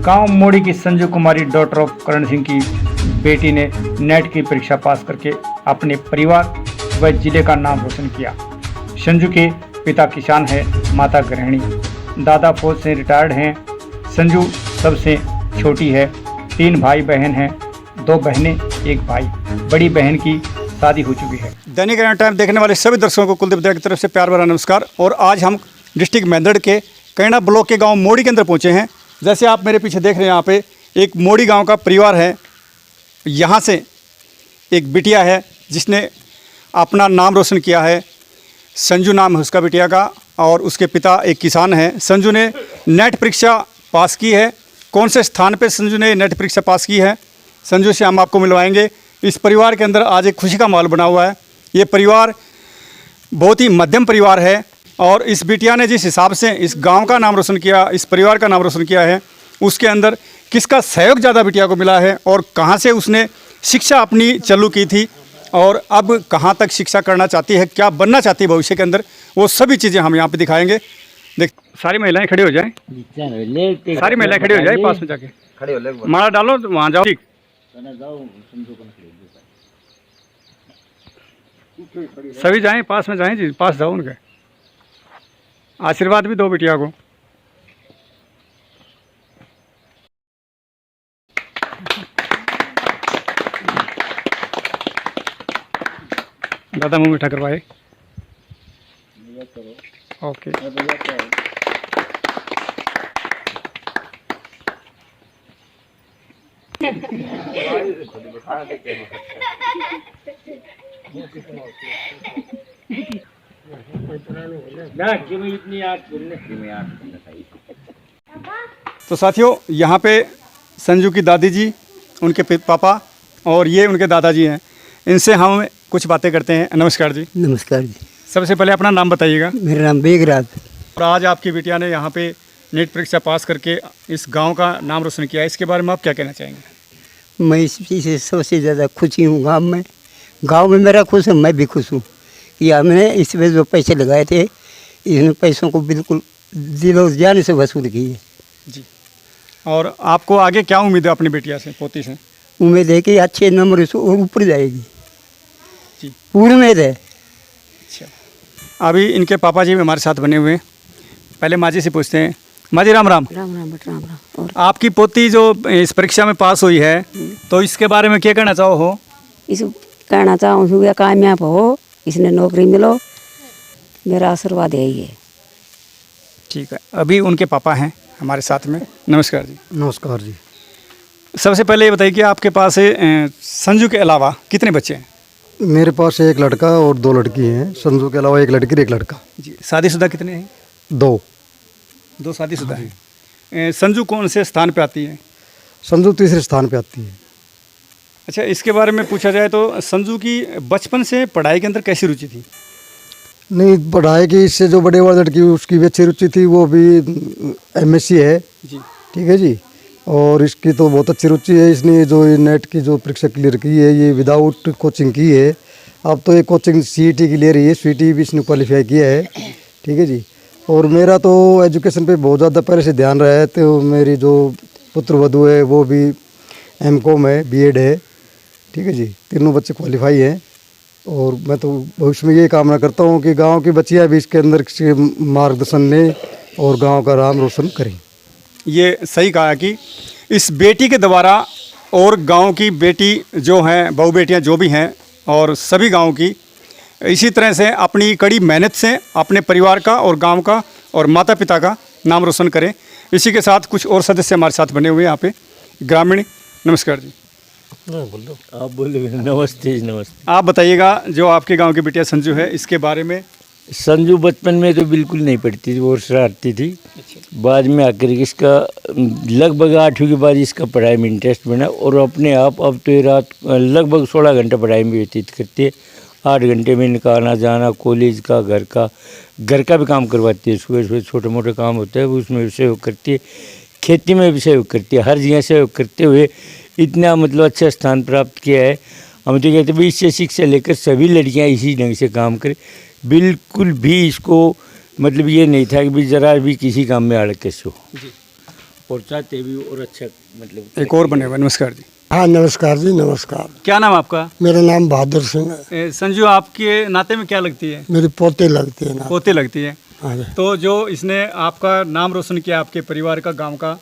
गांव मोड़ी की संजू कुमारी डॉटर ऑफ करण सिंह की बेटी ने नेट की परीक्षा पास करके अपने परिवार व जिले का नाम रोशन किया। संजू के पिता किसान है, माता गृहिणी, दादा फौज से रिटायर्ड हैं। संजू सबसे छोटी है। 3 भाई बहन हैं, 2 बहनें 1 भाई। बड़ी बहन की शादी हो चुकी है। दैनिक रामायण टाइम देखने वाले सभी दर्शकों को कुलदीप दया की तरफ से प्यार भरा नमस्कार। और आज हम डिस्ट्रिक्ट मेंदड़ के कैना ब्लॉक के गांव मोड़ी के अंदर पहुंचे हैं। जैसे आप मेरे पीछे देख रहे हैं, यहाँ पे एक मोड़ी गांव का परिवार है। यहाँ से एक बिटिया है जिसने अपना नाम रोशन किया है। संजू नाम है उसका बिटिया का, और उसके पिता एक किसान हैं। संजू ने नेट परीक्षा पास की है। कौन से स्थान पे संजू ने नेट परीक्षा पास की है, संजू से हम आपको मिलवाएंगे। इस परिवार के अंदर आज एक खुशी का माहौल बना हुआ है। ये परिवार बहुत ही मध्यम परिवार है, और इस बिटिया ने जिस हिसाब से इस गांव का नाम रोशन किया, इस परिवार का नाम रोशन किया है, उसके अंदर किसका सहयोग ज़्यादा बिटिया को मिला है, और कहाँ से उसने शिक्षा अपनी चालू की थी, और अब कहाँ तक शिक्षा करना चाहती है, क्या बनना चाहती है भविष्य के अंदर, वो सभी चीज़ें हम यहाँ पे दिखाएंगे। देख, सारी महिलाएं खड़ी हो जाएं, सारी महिलाएं खड़ी हो जाए, पास में जाके खड़े हो, माला डालो तो वहाँ जाओ। ठीक, सभी जाएं, पास में जाएं जी, पास जाओ उनके। आशीर्वाद भी दो बिटिया को। दादा मुंह मीठा करवाए। ओके, तो साथियों, यहाँ पे संजू की दादी जी, उनके पापा, और ये उनके दादाजी हैं। इनसे हम कुछ बातें करते हैं। नमस्कार जी। नमस्कार जी। सबसे पहले अपना नाम बताइएगा। मेरा नाम बेगराज। और आज आपकी बिटिया ने यहाँ पे नेट परीक्षा पास करके इस गांव का नाम रोशन किया है, इसके बारे में आप क्या कहना चाहेंगे? मैं इस चीज़ से सबसे ज़्यादा खुशी हूँ। गांव में मेरा खुश है, मैं भी खुश हूँ कि हमने इसमें जो पैसे लगाए थे, इन पैसों को बिल्कुल दिलो जान से वसूल किए जी। और आपको आगे क्या उम्मीद है अपनी बेटिया से, पोती से? उम्मीद है कि अच्छे नंबर से और ऊपर जाएगी जी, पूरी उम्मीद है। अच्छा, अभी इनके पापा जी भी हमारे साथ बने हुए हैं। पहले माँ जी से पूछते हैं। माँ जी राम राम। राम राम बेटा, राम राम। और आपकी पोती जो इस परीक्षा में पास हुई है, तो इसके बारे में क्या कहना चाहो हो? इस कहना चाहूँ कि कामयाब हो, इसने नौकरी मिलो, मेरा आशीर्वाद यही है। ठीक है, अभी उनके पापा हैं हमारे साथ में। नमस्कार जी। नमस्कार जी। सबसे पहले ये बताइए कि आपके पास संजू के अलावा कितने बच्चे हैं? मेरे पास एक लड़का और 2 लड़की हैं। संजू के अलावा एक लड़की और एक लड़का। जी। शादीशुदा कितने हैं? 2 शादीशुदा हैं। संजू कौन से स्थान पे आती है? संजू तीसरे स्थान पे आती है। अच्छा, इसके बारे में पूछा जाए तो संजू की बचपन से पढ़ाई के अंदर कैसी रुचि थी? नहीं, पढ़ाई की इससे जो बड़े वाली लड़की उसकी भी अच्छी रुचि थी, वो भी MSc है जी। ठीक है जी। और इसकी तो बहुत अच्छी रुचि है। इसने जो नेट की जो परीक्षा क्लियर की है, ये विदाउट कोचिंग की है। अब तो ये कोचिंग CET की ले रही है, CET भी इसने क्वालिफाई किया है। ठीक है जी। और मेरा तो एजुकेशन पे बहुत ज़्यादा पहले से ध्यान रहा है। तो मेरी जो पुत्र वधू है वो भी MCOM है, B.Ed है। ठीक है जी। तीनों बच्चे क्वालिफाई हैं। और मैं तो भविष्य में ये कामना करता हूँ कि गांव की बच्चियाँ भी इसके अंदर से मार्गदर्शन लें और गांव का नाम रोशन करें। ये सही कहा कि इस बेटी के द्वारा और गांव की बेटी जो हैं, बहू बेटियां जो भी हैं, और सभी गांव की इसी तरह से अपनी कड़ी मेहनत से अपने परिवार का और गांव का और माता पिता का नाम रोशन करें। इसी के साथ कुछ और सदस्य हमारे साथ बने हुए हैं यहाँ पे ग्रामीण। नमस्कार जी। आप बोलो। नमस्ते। नमस्ते। आप बताइएगा, जो आपके गांव की बिटिया संजू है, इसके बारे में। संजू बचपन में तो बिल्कुल नहीं पढ़ती थी, वो शरारती थी। बाद में आकर इसका लगभग 8वीं के बाद इसका पढ़ाई में इंटरेस्ट बना, और अपने आप अब तो ये रात लगभग 16 घंटे पढ़ाई में व्यतीत करती है। 8 घंटे में इनका आना जाना, कॉलेज का, घर का भी काम करवाती है। सुबह सुबह छोटे मोटे काम होते हैं, वो उसमें भी सहयोग करती है। खेती में भी सहयोग करती है। हर जगह सहयोग करते हुए इतना मतलब अच्छा स्थान प्राप्त किया है। हम तो कहते हैं इससे शिक्षा लेकर सभी लड़कियां इसी ढंग से काम करें। बिल्कुल भी इसको मतलब ये नहीं था कि भी ज़रा भी किसी काम में अड़कस हो। और चाहते भी और अच्छा मतलब एक और बने हुए। नमस्कार जी। हाँ नमस्कार जी, नमस्कार। क्या नाम आपका? मेरा नाम बहादुर सिंह है। संजू, आपके नाते में क्या लगती है? मेरी पोते लगती है ना। पोते लगती है। हाँ जी। तो जो इसने आपका नाम रोशन किया, आपके परिवार का, गांव का,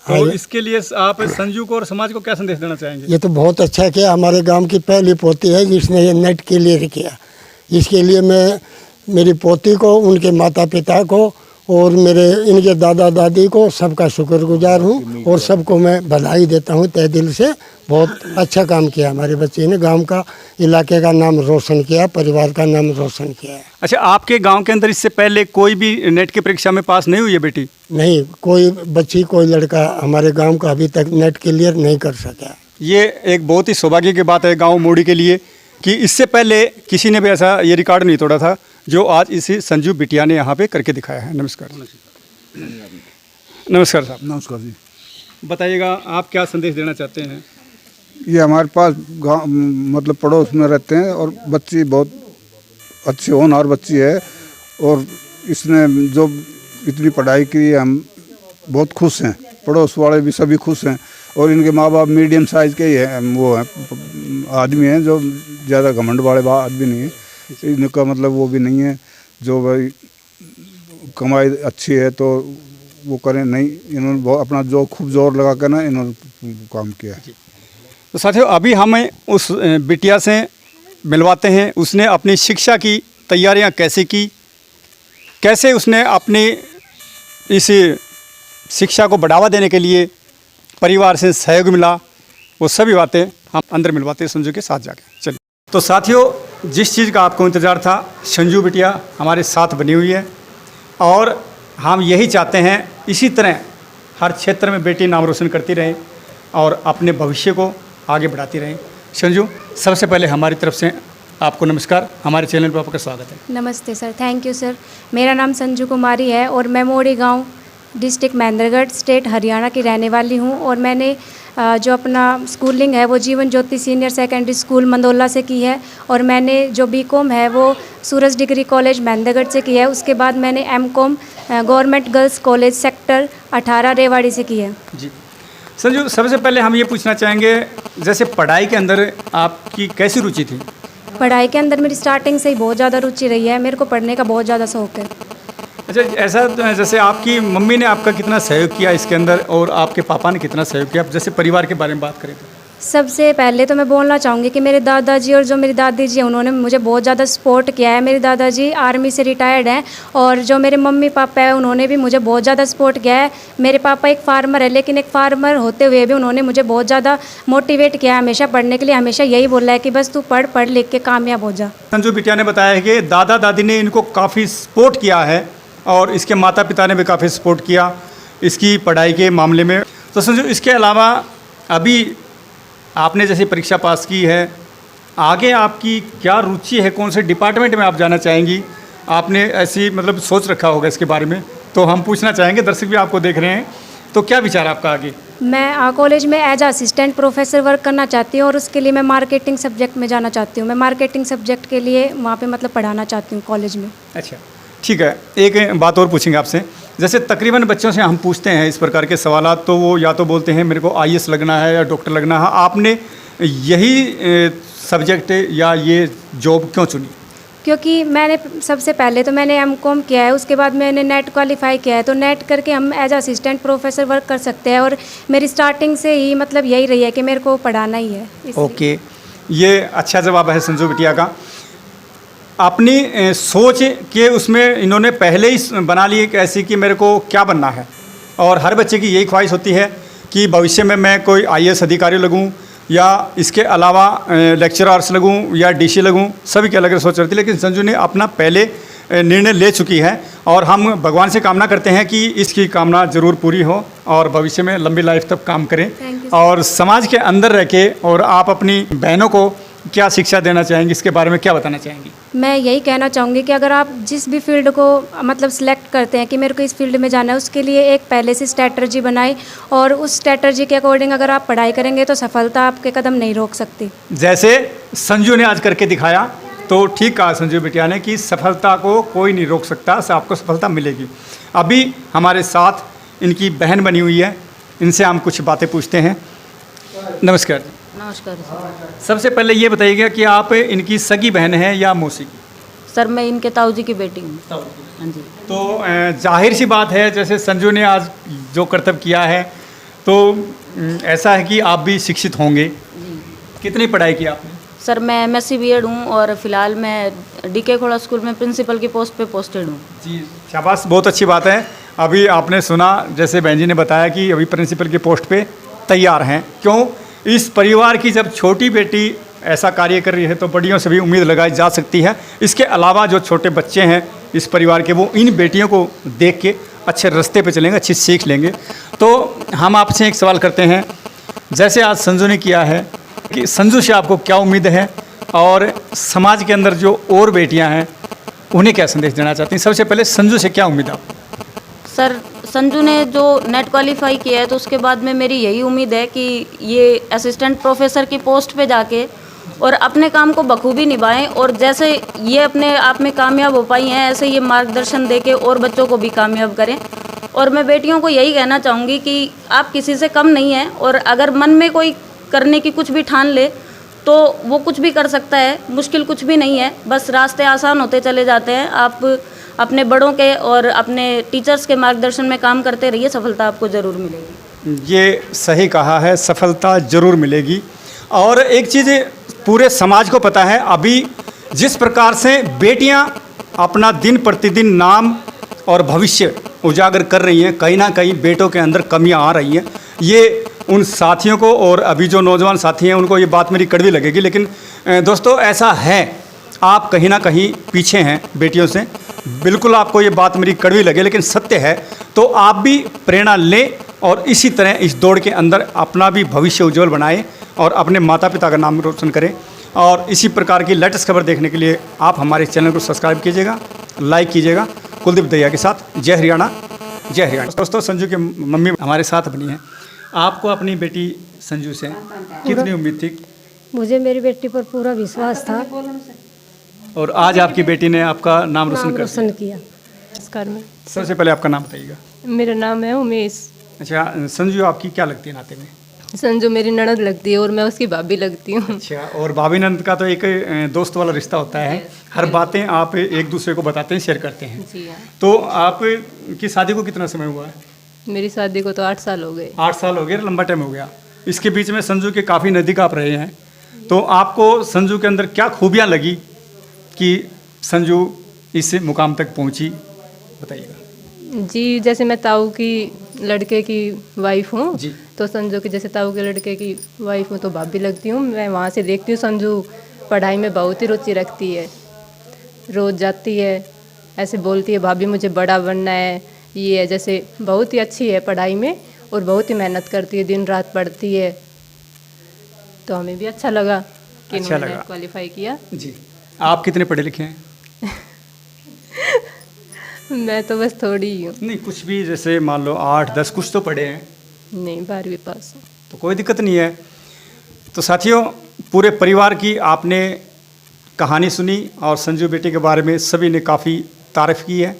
तो हाँ जी। इसके लिए आप संजू को और समाज को क्या संदेश देना चाहेंगे? ये तो बहुत अच्छा किया। हमारे गांव की पहली पोती है जिसने ये नेट क्लियर किया। इसके लिए मैं मेरी पोती को, उनके माता पिता को और मेरे इनके दादा दादी को सबका शुक्रगुजार हूँ और सबको मैं बधाई देता हूँ तहे दिल से। बहुत अच्छा काम किया हमारे बच्चे ने, गांव का, इलाके का नाम रोशन किया, परिवार का नाम रोशन किया है। अच्छा, आपके गांव के अंदर इससे पहले कोई भी नेट की परीक्षा में पास नहीं हुई है बेटी? नहीं, कोई बच्ची, कोई लड़का हमारे गांव का अभी तक नेट क्लियर नहीं कर सका। ये एक बहुत ही सौभाग्य की बात है गांव मोड़ी के लिए कि इससे पहले किसी ने भी ऐसा ये रिकॉर्ड नहीं तोड़ा था जो आज इसी संजू बिटिया ने यहाँ पे करके दिखाया है। नमस्कार। नमस्कार साहब। नमस्कार जी। बताइएगा, आप क्या संदेश देना चाहते हैं? ये हमारे पास गाँव मतलब पड़ोस में रहते हैं और बच्ची बहुत अच्छी होनहार बच्ची है और इसने जो इतनी पढ़ाई की है, हम बहुत खुश हैं। पड़ोस वाले भी सभी खुश हैं और इनके माँ बाप मीडियम साइज़ के ही हैं, वो हैं आदमी हैं जो ज़्यादा घमंड वाले आदमी नहीं है। इनका मतलब वो भी नहीं है जो भाई कमाई अच्छी है तो वो करें, नहीं, इन्होंने बहुत अपना जो खूब जोर लगा कर ना इन्होंने काम किया है। तो साथियों, अभी हमें उस बिटिया से मिलवाते हैं। उसने अपनी शिक्षा की तैयारियां कैसे की, कैसे उसने अपनी इस शिक्षा को बढ़ावा देने के लिए परिवार से सहयोग मिला, वो सभी बातें हम अंदर मिलवाते हैं संजू के साथ जाके। चलिए। तो साथियों, जिस चीज़ का आपको इंतज़ार था, संजू बिटिया हमारे साथ बनी हुई है और हम यही चाहते हैं इसी तरह हर क्षेत्र में बेटी नाम रोशन करती रहे और अपने भविष्य को आगे बढ़ाती रहे। संजू, सबसे पहले हमारी तरफ से आपको नमस्कार, हमारे चैनल पर आपका स्वागत है। नमस्ते सर, थैंक यू सर। मेरा नाम संजू कुमारी है और मैं मोड़ी गांव, डिस्ट्रिक्ट महेंद्रगढ़, स्टेट हरियाणा की रहने वाली हूं और मैंने जो अपना स्कूलिंग है वो Jeevan Jyoti senior secondary school mandola से की है और मैंने जो बीकॉम है वो सूरज डिग्री कॉलेज महेंद्रगढ़ से की है। उसके बाद मैंने MCom government girls college sector 18 Rewari से की है। जी संजू, सबसे पहले हम ये पूछना चाहेंगे, जैसे पढ़ाई के अंदर आपकी कैसी रुचि थी? पढ़ाई के अंदर मेरी स्टार्टिंग से ही बहुत ज़्यादा रुचि रही है। मेरे को पढ़ने का बहुत ज़्यादा शौक़ है। अच्छा, ऐसा जैसे आपकी मम्मी ने आपका कितना सहयोग किया इसके अंदर और आपके पापा ने कितना सहयोग किया, जैसे परिवार के बारे में बात करें तो? सबसे पहले तो मैं बोलना चाहूँगी कि मेरे दादाजी और जो मेरी दादी जी हैं उन्होंने मुझे बहुत ज़्यादा सपोर्ट किया है। मेरे दादाजी आर्मी से रिटायर्ड हैं और जो मेरे मम्मी पापा हैं उन्होंने भी मुझे बहुत ज़्यादा सपोर्ट किया है। मेरे पापा एक फार्मर है, लेकिन एक फार्मर होते हुए भी उन्होंने मुझे बहुत ज़्यादा मोटिवेट किया है हमेशा पढ़ने के लिए। हमेशा यही बोला है कि बस तू पढ़ लिख के कामयाब हो जा। संजू बिटिया ने बताया है कि दादा दादी ने इनको काफ़ी सपोर्ट किया है और इसके माता पिता ने भी काफ़ी सपोर्ट किया इसकी पढ़ाई के मामले में। तो संजू, इसके अलावा अभी आपने जैसे परीक्षा पास की है, आगे आपकी क्या रुचि है, कौन से डिपार्टमेंट में आप जाना चाहेंगी? आपने ऐसी मतलब सोच रखा होगा इसके बारे में, तो हम पूछना चाहेंगे, दर्शक भी आपको देख रहे हैं, तो क्या विचार आपका आगे? मैं कॉलेज में एज असिस्टेंट प्रोफेसर वर्क करना चाहती हूँ और उसके लिए मैं मार्केटिंग सब्जेक्ट में जाना चाहती हूँ। मैं मार्केटिंग सब्जेक्ट के लिए वहाँ पे मतलब पढ़ाना चाहती हूँ कॉलेज में। अच्छा, ठीक है। एक बात और पूछेंगे आपसे, जैसे तकरीबन बच्चों से हम पूछते हैं इस प्रकार के सवालात, तो वो या तो बोलते हैं मेरे को IAS लगना है या डॉक्टर लगना है। आपने यही सब्जेक्ट या ये जॉब क्यों चुनी? क्योंकि मैंने सबसे पहले तो मैंने एमकॉम किया है, उसके बाद मैंने नेट क्वालिफाई किया है, तो नेट करके हम एज असिस्टेंट प्रोफेसर वर्क कर सकते हैं और मेरी स्टार्टिंग से ही मतलब यही रही है कि मेरे को पढ़ाना ही है। ओके, ये अच्छा जवाब है संजू बिटिया का। अपनी सोच के उसमें इन्होंने पहले ही बना ली एक ऐसी कि मेरे को क्या बनना है, और हर बच्चे की यही ख्वाहिश होती है कि भविष्य में मैं कोई IAS अधिकारी लगूं या इसके अलावा लेक्चरर्स लगूं या DC लगूं। सभी की अलग अलग सोच रहती है, लेकिन संजू ने अपना पहले निर्णय ले चुकी है और हम भगवान से कामना करते हैं कि इसकी कामना ज़रूर पूरी हो और भविष्य में लंबी लाइफ तक काम करें और समाज के अंदर रह के। और आप अपनी बहनों को क्या शिक्षा देना चाहेंगी, इसके बारे में क्या बताना चाहेंगी? मैं यही कहना चाहूँगी कि अगर आप जिस भी फील्ड को मतलब सिलेक्ट करते हैं कि मेरे को इस फील्ड में जाना है, उसके लिए एक पहले से स्ट्रैटेजी बनाई और उस स्ट्रैटेजी के अकॉर्डिंग अगर आप पढ़ाई करेंगे तो सफलता आपके कदम नहीं रोक सकती। जैसे संजू ने आज करके दिखाया, तो ठीक कहा संजू बिटिया ने कि सफलता को कोई नहीं रोक सकता, आपको सफलता मिलेगी। अभी हमारे साथ इनकी बहन बनी हुई है, इनसे हम कुछ बातें पूछते हैं। नमस्कार। नमस्कार सर। सबसे पहले ये बताइएगा कि आप इनकी सगी बहन हैं या मौसी की? सर मैं इनके ताऊ जी की बेटी हूँ। हाँ जी। तो जाहिर सी बात है, जैसे संजू ने आज जो कर्तव्य किया है, तो ऐसा है कि आप भी शिक्षित होंगे। कितनी पढ़ाई की आपने? सर मैं MSc B.Ed हूँ और फिलहाल मैं DK खोड़ा स्कूल में प्रिंसिपल की पोस्ट पे पोस्टेड हूँ। जी, शाबाश, बहुत अच्छी बात है। अभी आपने सुना, जैसे बहन जी ने बताया कि अभी प्रिंसिपल की पोस्ट पे तैयार हैं। क्यों? इस परिवार की जब छोटी बेटी ऐसा कार्य कर रही है तो बड़ियों से भी उम्मीद लगाई जा सकती है। इसके अलावा जो छोटे बच्चे हैं इस परिवार के, वो इन बेटियों को देख के अच्छे रास्ते पे चलेंगे, अच्छी सीख लेंगे। तो हम आपसे एक सवाल करते हैं, जैसे आज संजू ने किया है, कि संजू से आपको क्या उम्मीद है और समाज के अंदर जो और बेटियां हैं उन्हें क्या संदेश देना चाहती हैं? सबसे पहले संजू से क्या उम्मीद है आपको? सर संजू ने जो नेट क्वालिफाई किया है तो उसके बाद में मेरी यही उम्मीद है कि ये असिस्टेंट प्रोफेसर की पोस्ट पे जाके और अपने काम को बखूबी निभाएं, और जैसे ये अपने आप में कामयाब हो पाई हैं ऐसे ये मार्गदर्शन देके और बच्चों को भी कामयाब करें। और मैं बेटियों को यही कहना चाहूँगी कि आप किसी से कम नहीं हैं, और अगर मन में कोई करने की कुछ भी ठान ले तो वो कुछ भी कर सकता है। मुश्किल कुछ भी नहीं है, बस रास्ते आसान होते चले जाते हैं। आप अपने बड़ों के और अपने टीचर्स के मार्गदर्शन में काम करते रहिए, सफलता आपको ज़रूर मिलेगी। ये सही कहा है, सफलता ज़रूर मिलेगी। और एक चीज़ पूरे समाज को पता है, अभी जिस प्रकार से बेटियां अपना दिन प्रतिदिन नाम और भविष्य उजागर कर रही हैं, कहीं ना कहीं बेटों के अंदर कमियां आ रही हैं। ये उन साथियों को और अभी जो नौजवान साथी हैं उनको ये बात मेरी कड़वी लगेगी, लेकिन दोस्तों ऐसा है, आप कहीं ना कहीं पीछे हैं बेटियों से। बिल्कुल आपको ये बात मेरी कड़वी लगे, लेकिन सत्य है। तो आप भी प्रेरणा लें और इसी तरह इस दौड़ के अंदर अपना भी भविष्य उज्जवल बनाएं और अपने माता पिता का नाम रोशन करें। और इसी प्रकार की लेटेस्ट खबर देखने के लिए आप हमारे चैनल को सब्सक्राइब कीजिएगा, लाइक कीजिएगा। कुलदीप दैया के साथ, जय हरियाणा, जय हरियाणा। दोस्तों संजू की मम्मी हमारे साथ बनी है। आपको अपनी बेटी संजू से कितनी उम्मीद थी? मुझे मेरी बेटी पर पूरा विश्वास था और आज आपकी बेटी ने आपका नाम रोशन किया। नमस्कार। में सबसे पहले आपका नाम बताइएगा। मेरा नाम है उमेश। अच्छा, संजू आपकी क्या लगती है नाते में? संजू मेरी ननद लगती है और मैं उसकी भाभी लगती हूँ। अच्छा, और भाभी नंद का तो एक दोस्त वाला रिश्ता होता है। हर बातें आप एक दूसरे को बताते हैं, शेयर करते हैं। जी हाँ। तो आपकी शादी को कितना समय हुआ है? मेरी शादी को तो 8 साल हो गए। 8 साल हो गए, लंबा टाइम हो गया। इसके बीच में संजू के काफ़ी नज़दीक आप रहे हैं, तो आपको संजू के अंदर क्या खूबियाँ लगी कि संजू इस मुकाम तक पहुँची, बताइएगा। जी, जैसे मैं ताऊ की लड़के की वाइफ हूँ, जी। तो संजू की जैसे ताऊ के लड़के की वाइफ हूँ तो भाभी लगती हूँ। मैं वहाँ से देखती हूँ संजू पढ़ाई में बहुत ही रुचि रखती है। रोज़ जाती है, ऐसे बोलती है भाभी मुझे बड़ा बनना है, ये है, जैसे बहुत ही अच्छी है पढ़ाई में और बहुत ही मेहनत करती है, दिन रात पढ़ती है। तो हमें भी अच्छा लगा कि अच्छा इन्होंने लगा। क्वालिफाई किया। जी, आप कितने पढ़े लिखे हैं? मैं तो बस थोड़ी ही हूँ। नहीं, कुछ भी, जैसे मान लो 8-10 कुछ तो पढ़े हैं। नहीं, 12वीं पास हूँ। तो कोई दिक्कत नहीं है। तो साथियों, पूरे परिवार की आपने कहानी सुनी और संजू बेटी के बारे में सभी ने काफ़ी तारीफ़ की है।